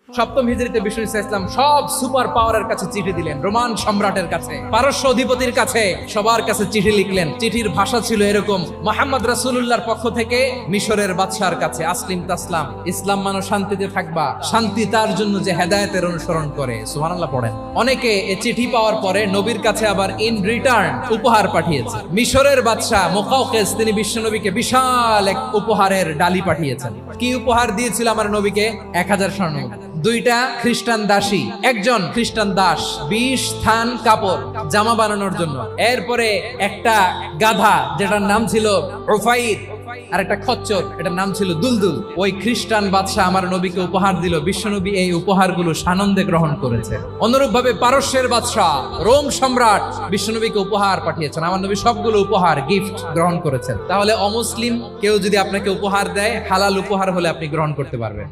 সপ্তম হিজরিতে বিষ্ণু ইসলাম সব সুপার পাওয়ারের কাছে চিঠি দিলেন, রোমান সম্রাটের কাছে, পারস্য অধিপতির কাছে, সবার কাছে চিঠি লিখলেন। চিঠির ভাষা ছিল এরকম: মুহাম্মদ রাসূলুল্লাহর পক্ষ থেকে মিশরের বাদশার কাছে, আসলিম তাসলাম, ইসলাম মানো, শান্তিতে থাকবা, শান্তি তার জন্য যে হেদায়েতের অনুসরণ করে। সুবহানাল্লাহ পড়েন। অনেকে এই চিঠি পাওয়ার পরে নবীর কাছে আবার ইন রিটার্ন উপহার পাঠিয়েছে। মিশরের বাদশা মুকাওকিস তিনি বিশ্বনবীকে বিশাল এক উপহারের ডালি পাঠিয়েছেন। কি উপহার দিয়েছিল আমার নবীকে? 1000 স্বর্ণ, 2টা খ্রিস্টান দাসী, একজন খ্রিস্টান দাস, 20 থান কাপড় জামা বানানোর জন্য, এরপরে একটা গাধা যেটার নাম ছিল উফাইর, আর একটা খচ্চর এটার নাম ছিল দুলদুল। ওই খ্রিস্টান বাদশাহ আমার নবীকে উপহার দিল। বিশ্বনবী এই উপহারগুলো সানন্দে গ্রহণ করেছে। অনুরূপ ভাবে পারস্যের বাদশাহ, রোম সম্রাট বিশ্বনবীকে উপহার পাঠিয়েছেন। আমার নবী সবগুলো উপহার, গিফট গ্রহণ করেছেন। তাহলে অমুসলিম কেউ যদি আপনাকে উপহার দেয়, হালাল উপহার হলে আপনি গ্রহণ করতে পারবেন।